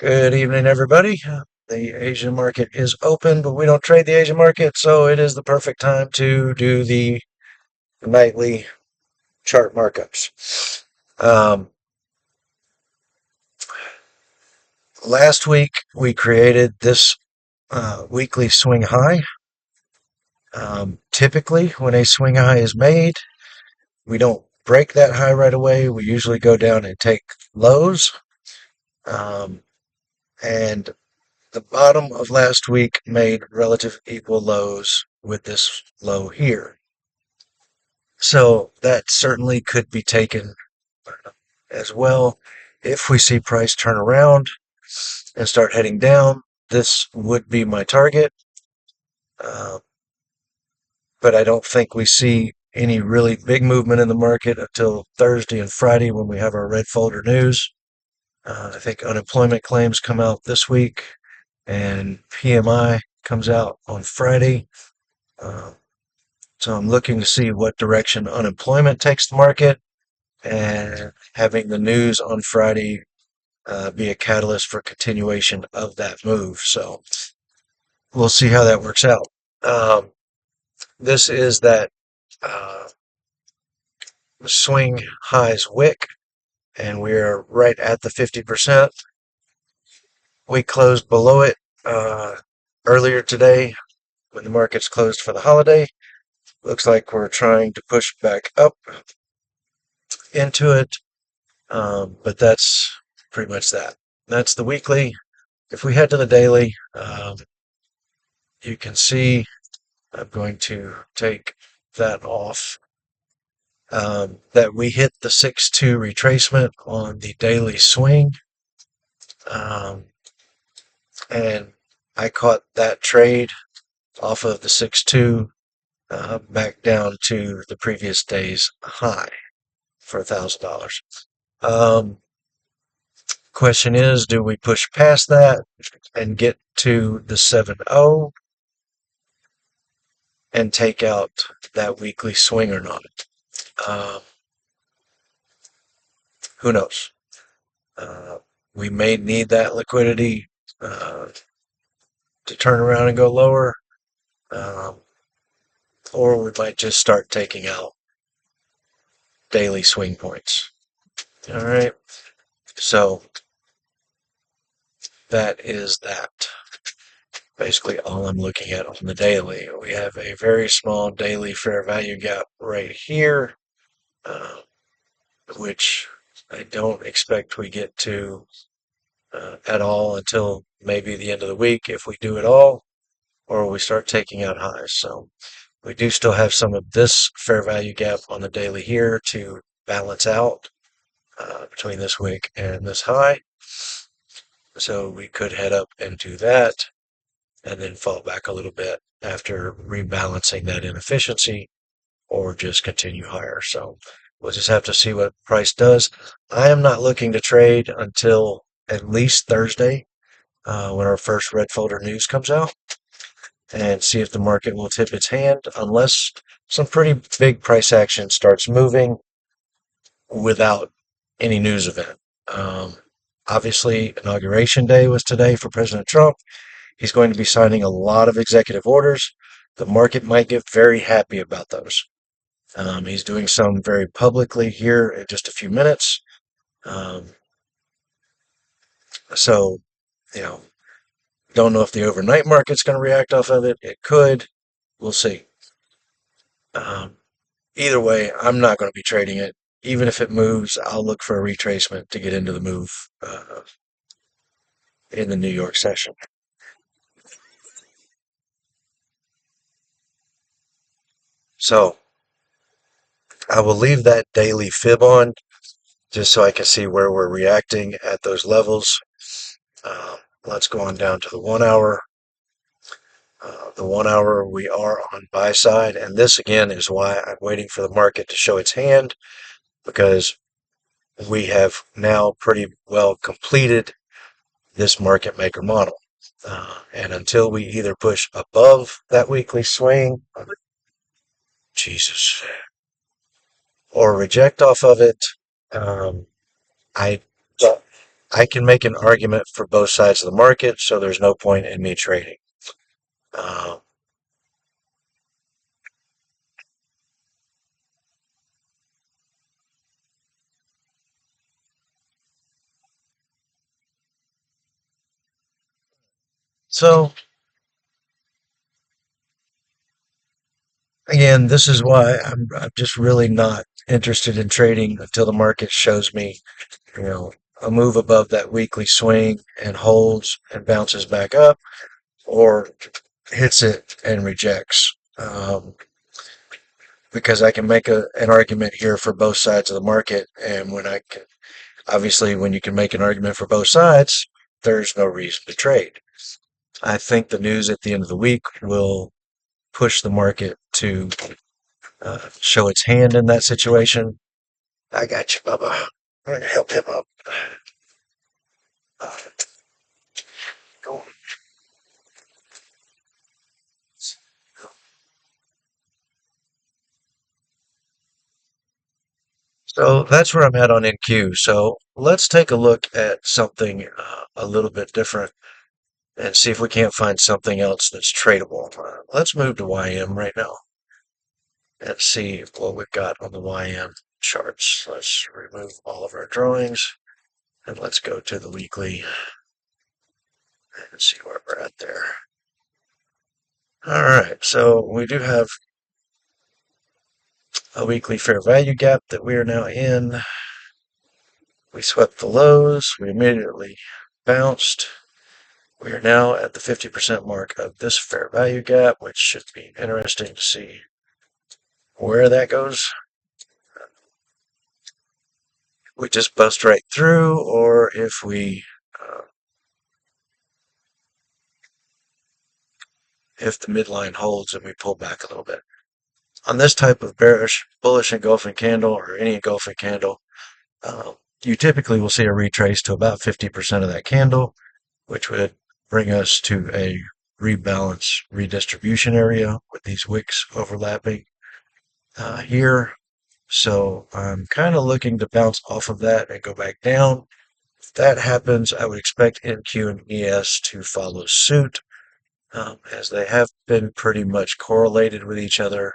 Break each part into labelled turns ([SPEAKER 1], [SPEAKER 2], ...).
[SPEAKER 1] Good evening, everybody. The Asian market is open, but we don't trade the Asian market, so it is the perfect time to do the nightly chart markups. Um, Last week, we created this weekly swing high. Typically, when a swing high is made, we don't break that high right away. We usually go down and take lows. Um, and the bottom of last week made relative equal lows with this low here. So that certainly could be taken as well. If we see price turn around and start heading down, this would be my target. Uh, but I don't think we see any really big movement in the market until Thursday and Friday when we have our red folder news. I think unemployment claims come out this week and PMI comes out on Friday. Uh, so I'm looking to see what direction unemployment takes the market and having the news on Friday be a catalyst for continuation of that move. So we'll see how that works out. Um, this is that uh, swing highs wick, and we're right at the 50%. We closed below it earlier today when the markets closed for the holiday. Looks like we're trying to push back up into it, but that's pretty much that. That's the weekly. If we head to the daily, you can see I'm going to take that off. That we hit the 6-2 retracement on the daily swing. Um, and I caught that trade off of the 6-2 back down to the previous day's high for $1,000. Question is, do we push past that and get to the 7-0 and take out that weekly swing or not? Uh, who knows? Uh, we may need that liquidity uh, to turn around and go lower, um, or we might just start taking out daily swing points. All right, so that is that. Basically, all I'm looking at on the daily. We have a very small daily fair value gap right here, uh, which I don't expect we get to at all until maybe the end of the week if we do it all, or we start taking out highs. So we do still have some of this fair value gap on the daily here to balance out between this wick and this high. So we could head up and do that and then fall back a little bit after rebalancing that inefficiency or just continue higher. So we'll just have to see what price does. I am not looking to trade until at least Thursday when our first red folder news comes out and see if the market will tip its hand unless some pretty big price action starts moving without any news event. Obviously, Inauguration Day was today for President Trump. He's going to be signing a lot of executive orders. The market might get very happy about those. He's doing some very publicly here in just a few minutes. Um, so, you know, don't know if the overnight market's going to react off of it. It could. We'll see. Um, Either way, I'm not going to be trading it. Even if it moves, I'll look for a retracement to get into the move in the New York session. So I will leave that daily fib on just so I can see where we're reacting at those levels. Let's go on down to the 1 hour. The 1 hour we are on buy side, and this again is why I'm waiting for the market to show its hand because we have now pretty well completed this market maker model. And until we either push above that weekly swing, Jesus, or reject off of it, um, I I can make an argument for both sides of the market, so there's no point in me trading. Uh, so again, this is why I'm just really not interested in trading until the market shows me, you know, a move above that weekly swing and holds and bounces back up, or hits it and rejects. Because I can make an argument here for both sides of the market, and obviously when you can make an argument for both sides, there's no reason to trade. I think the news at the end of the week will push the market to show its hand in that situation. I got you, Bubba. I'm going to help him up. Uh, go. So that's where I'm at on NQ. So let's take a look at something a little bit different and see if we can't find something else that's tradable. Let's move to YM right now and see what we've got on the YM charts. Let's remove all of our drawings and let's go to the weekly and see where we're at there. All right, so we do have a weekly fair value gap that we are now in. We swept the lows, we immediately bounced. We are now at the 50% mark of this fair value gap, which should be interesting to see where that goes. We just bust right through, or if the midline holds and we pull back a little bit. On this type of bearish, bullish engulfing candle or any engulfing candle, you typically will see a retrace to about 50% of that candle, which would bring us to a rebalance redistribution area with these wicks overlapping here. So I'm kind of looking to bounce off of that and go back down. If that happens, I would expect NQ and ES to follow suit, as they have been pretty much correlated with each other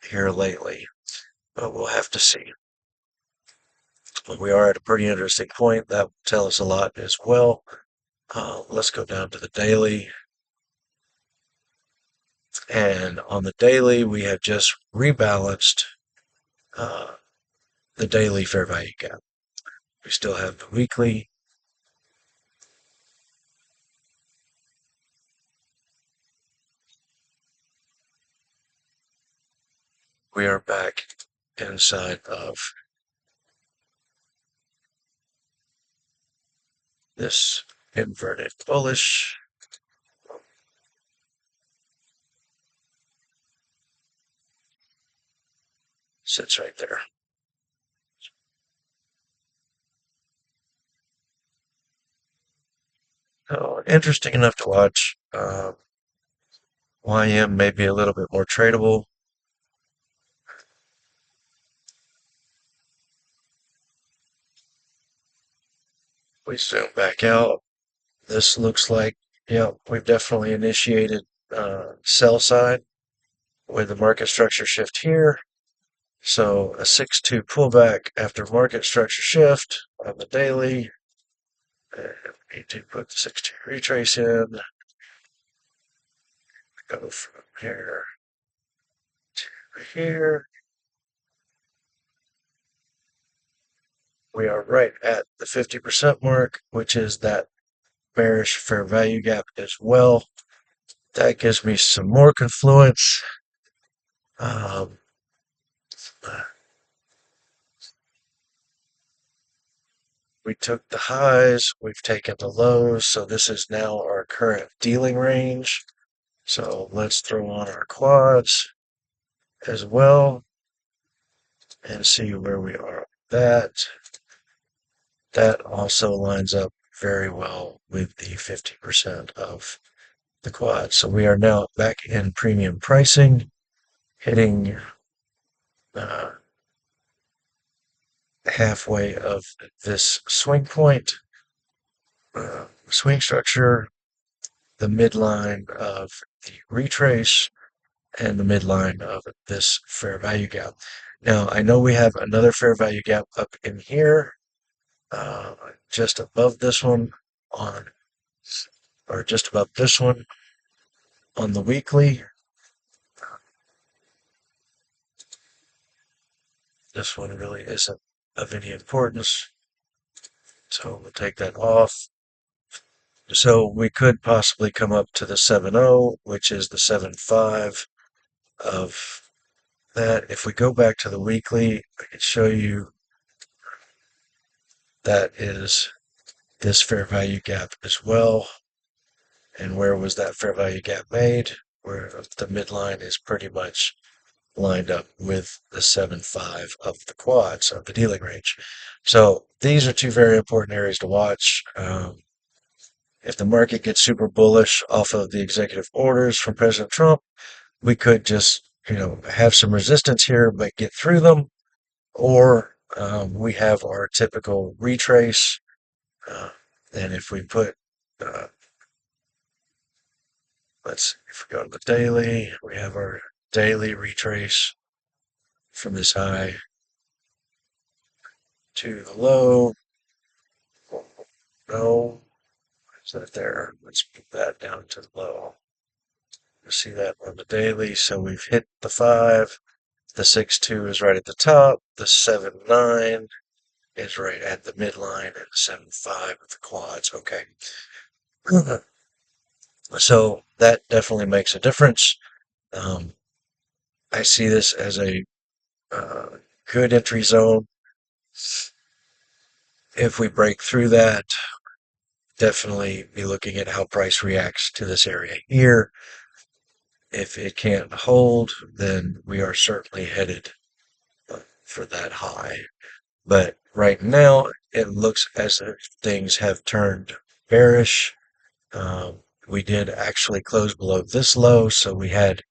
[SPEAKER 1] here lately. But we'll have to see. But we are at a pretty interesting point. That will tell us a lot as well. Let's go down to the daily. And on the daily, we have just rebalanced uh, the daily fair value gap. We still have the weekly. We are back inside of this inverted bullish. Sits right there. So interesting enough to watch. YM may be a little bit more tradable. We zoom back out. This looks like, yeah, we've definitely initiated sell side with the market structure shift here. So a 6-2 pullback after market structure shift on the daily. And we need to put the 6-2 retrace in. Go from here to here. We are right at the 50% mark, which is that bearish fair value gap as well. That gives me some more confluence. Um, we took the highs, we've taken the lows, so this is now our current dealing range. So let's throw on our quads as well and see where we are with that. That also lines up very well with the 50% of the quad. So we are now back in premium pricing, hitting halfway of this swing point, swing structure, the midline of the retrace, and the midline of this fair value gap. Now, I know we have another fair value gap up in here, just above this one on, or just above this one on the weekly. This one really isn't of any importance, so we'll take that off. So we could possibly come up to the 7.0, which is the 7.5 of that. If we go back to the weekly, I can show you that is this fair value gap as well. And where was that fair value gap made? Where the midline is pretty much lined up with the 7.5 of the quads of the dealing range. So these are two very important areas to watch. If the market gets super bullish off of the executive orders from President Trump, we could just, have some resistance here, but get through them. Or we have our typical retrace. And if we put, if we go to the daily, we have our daily retrace from this high to the low. No, is that there? Let's move that down to the low. You see that on the daily. So we've hit the 5. The 6.2 is right at the top. The 7.9 is right at the midline, and the 7.5 of the quads. Okay. So that definitely makes a difference. I see this as a good entry zone. If we break through that, definitely be looking at how price reacts to this area here. If it can't hold, then we are certainly headed for that high. But right now, it looks as if things have turned bearish. We did actually close below this low, so we had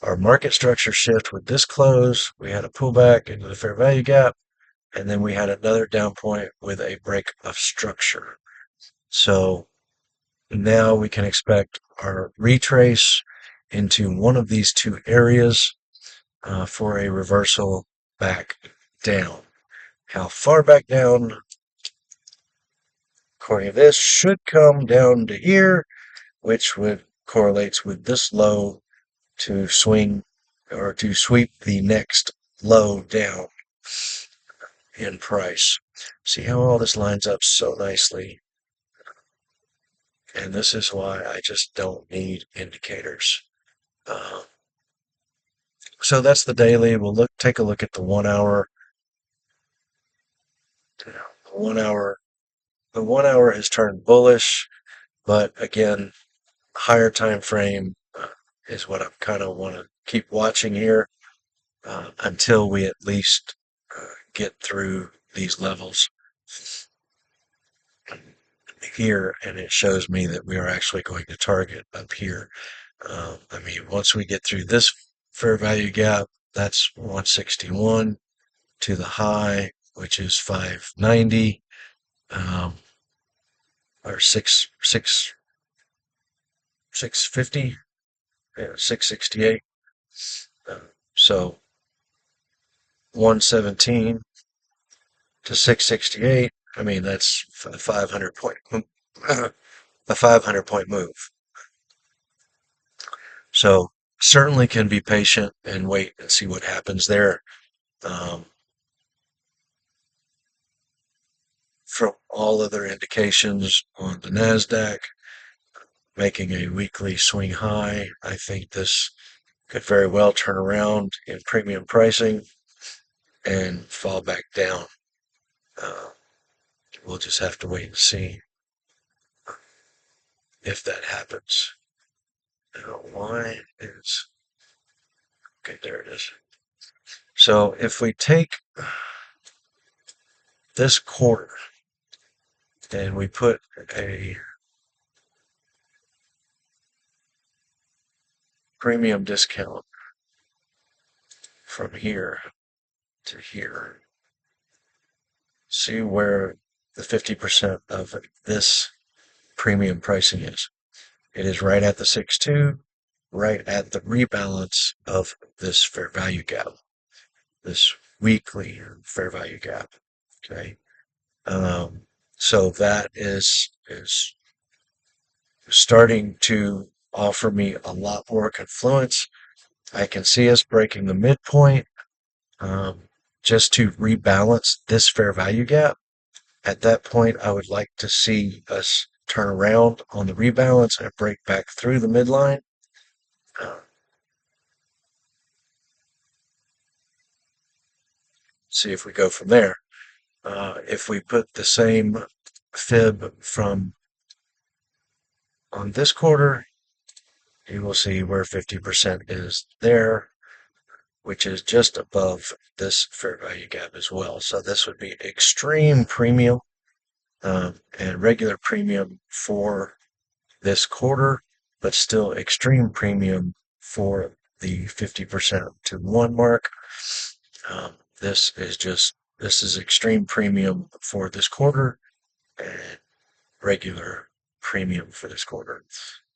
[SPEAKER 1] our market structure shift with this close. We had a pullback into the fair value gap, and then we had another down point with a break of structure. So now we can expect our retrace into one of these two areas for a reversal back down. How far back down? According to this, should come down to here, which would correlates with this low to swing or to sweep the next low down in price. See how all this lines up so nicely? And this is why I just don't need indicators. So that's the daily. We'll take a look at the 1 hour. The 1 hour. The 1 hour has turned bullish, but again, higher time frame is what I kind of want to keep watching here until we at least get through these levels here, and it shows me that we are actually going to target up here. Once we get through this fair value gap, that's 161 to the high, which is 590, or 650, 668. So 117 to 668. That's a 500 point, a 500 point move. So certainly can be patient and wait and see what happens there. From all other indications on the NASDAQ, making a weekly swing high, I think this could very well turn around in premium pricing and fall back down. We'll just have to wait and see if that happens. Why is... Okay, there it is. So if we take this quarter and we put a premium discount from here to here, See where the 50% of this premium pricing is. It is right at the 6.2, right at the rebalance of this fair value gap, this weekly fair value gap. Okay. Um, so that is starting to offer me a lot more confluence. I can see us breaking the midpoint um, just to rebalance this fair value gap. At that point, I would like to see us turn around on the rebalance and break back through the midline. Uh, See if we go from there. If we put the same fib from on this quarter, you will see where 50% is there, which is just above this fair value gap as well. So this would be extreme premium and regular premium for this quarter, but still extreme premium for the 50% to one mark. This is extreme premium for this quarter and regular premium for this quarter.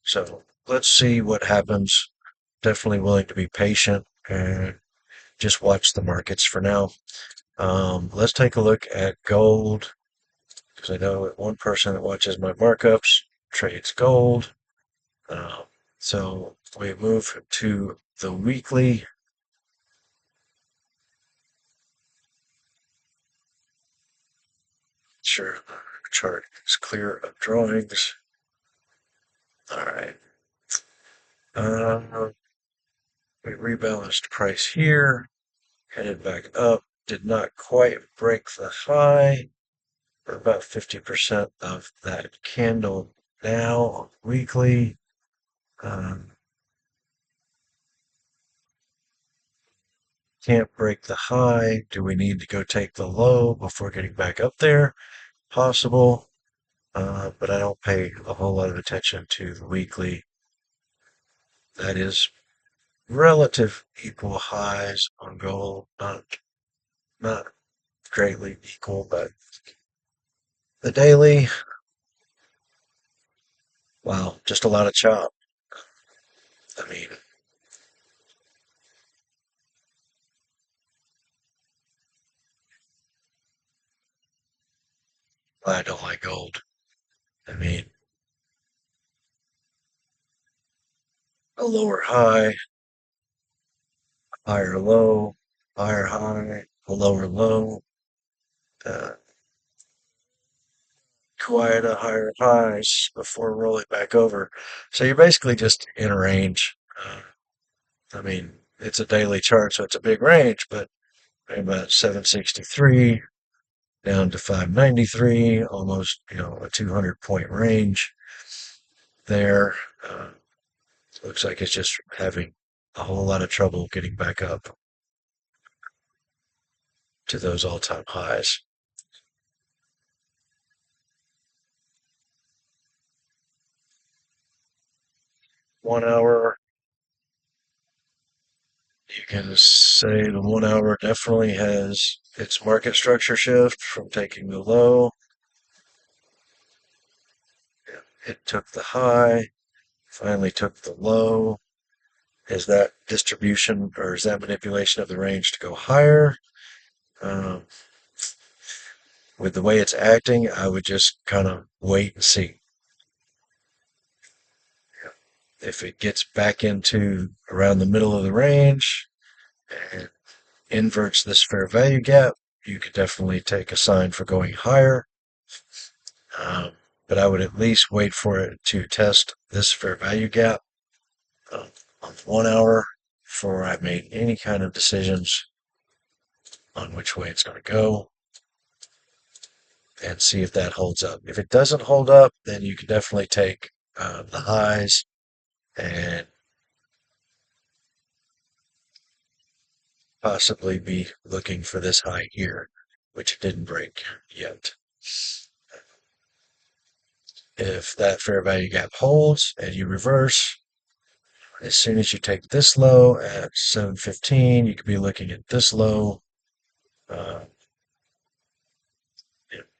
[SPEAKER 1] So let's see what happens. Definitely willing to be patient and just watch the markets for now. Let's take a look at gold because I know one person that watches my markups trades gold. Uh, so we move to the weekly. Sure, the chart is clear of drawings. All right. Uh, we rebalanced price here, headed back up, did not quite break the high. We're about 50% of that candle now weekly. Um, can't break the high. Do we need to go take the low before getting back up there? Possible, but I don't pay a whole lot of attention to the weekly. That is relative equal highs on gold, not greatly equal, but the daily, wow, just a lot of chop. I mean, I don't like gold. I mean, a lower high, higher low, higher high, a lower low, uh, quiet a higher highs before rolling back over. So you're basically just in a range. I mean, it's a daily chart, so it's a big range, but about 763 down to 593, almost, a 200 point range there. Looks like it's just having a whole lot of trouble getting back up to those all-time highs. 1 hour, you can say the 1 hour definitely has its market structure shift from taking the low. It took the high, finally took the low. Is that distribution or is that manipulation of the range to go higher? Um, with the way it's acting, I would just kind of wait and see. If it gets back into around the middle of the range and inverts this fair value gap, you could definitely take a sign for going higher. Um, but I would at least wait for it to test this fair value gap uh, on 1 hour before I made any kind of decisions on which way it's going to go and see if that holds up. If it doesn't hold up, then you can definitely take the highs and possibly be looking for this high here, which didn't break yet. If that fair value gap holds and you reverse, as soon as you take this low at 715, you could be looking at this low. Uh,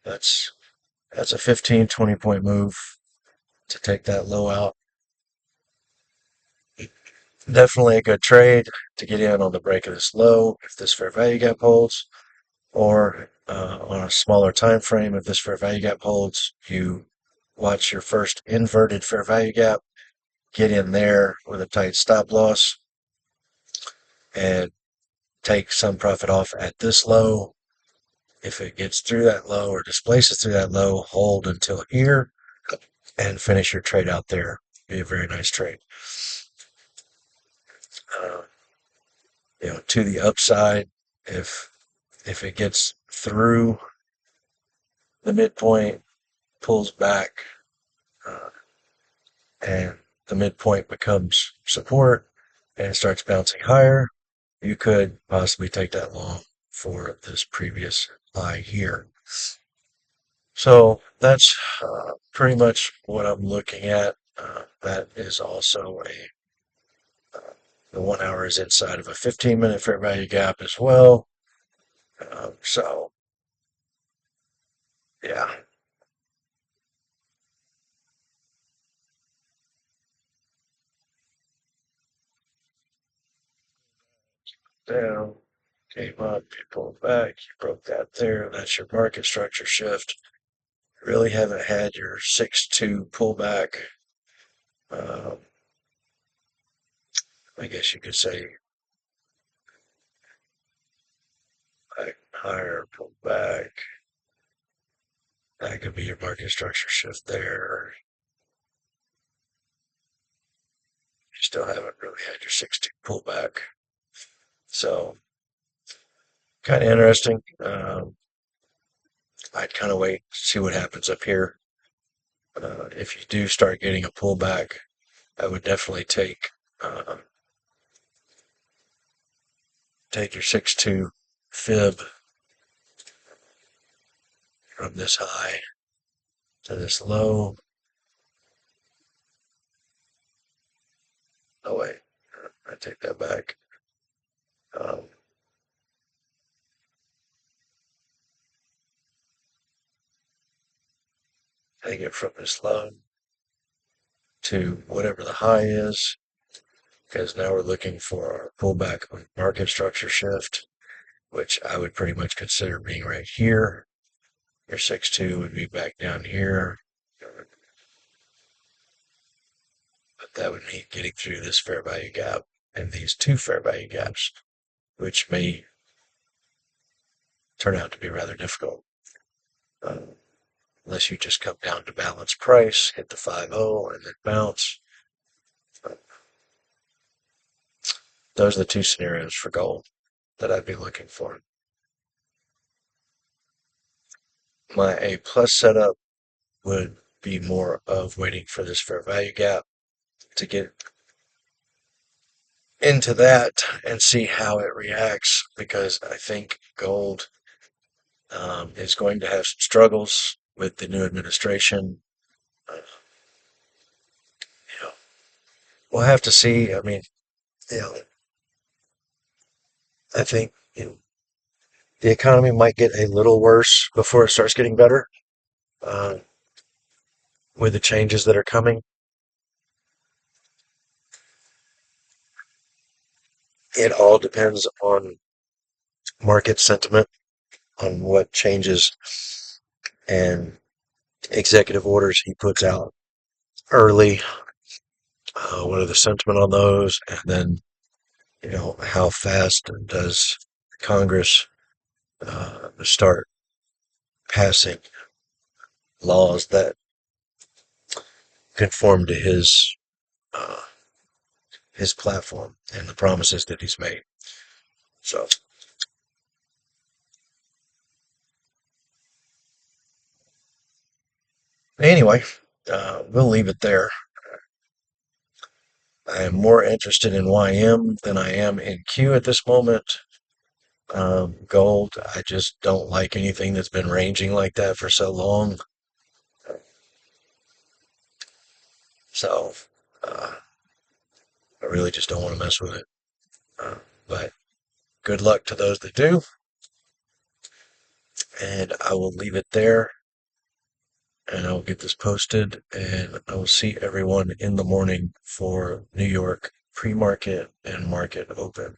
[SPEAKER 1] That's that's a 15, 20 point move to take that low out. Definitely a good trade to get in on the break of this low if this fair value gap holds, or on a smaller time frame if this fair value gap holds. You watch your first inverted fair value gap, get in there with a tight stop loss, and take some profit off at this low. If it gets through that low or displaces through that low, hold until here and finish your trade out there. Be a very nice trade. Uh, to the upside, if if it gets through the midpoint, pulls back, uh, and the midpoint becomes support and it starts bouncing higher, you could possibly take that long for this previous high here. So that's pretty much what I'm looking at. That is also the 1 hour is inside of a 15-minute fair value gap as well. So yeah, down, came up, you pulled back, you broke that there. That's your market structure shift. You really haven't had your 6-2 pullback. Um, I guess you could say back higher, pull back. That could be your market structure shift there. You still haven't really had your 6-2 pullback. So kind of interesting. I'd kind of wait, see what happens up here. If you do start getting a pullback, I would definitely take your 6-2 fib from this high to this low. Oh wait, I take that back. Um, take it from this low to whatever the high is, because now we're looking for our pullback on market structure shift, which I would pretty much consider being right here. Your 6-2 would be back down here. But that would mean getting through this fair value gap and these two fair value gaps, which may turn out to be rather difficult. Uh, Unless you just come down to balance price, hit the 5-0, and then bounce. Uh, those are the two scenarios for gold that I'd be looking for. My A plus setup would be more of waiting for this fair value gap to get into that and see how it reacts, because I think gold is going to have some struggles with the new administration. Uh, you know, we'll have to see. I mean, you know, I think the economy might get a little worse before it starts getting better uh, with the changes that are coming. It all depends on market sentiment, on what changes and executive orders he puts out early. What are the sentiment on those? And then, how fast does Congress start passing laws that conform to uh, his platform and the promises that he's made. So anyway, we'll leave it there. I am more interested in YM than I am in Q at this moment. Gold, I just don't like anything that's been ranging like that for so long. So uh, I really just don't want to mess with it. But good luck to those that do. And I will leave it there, and I will get this posted, and I will see everyone in the morning for New York pre-market and market open.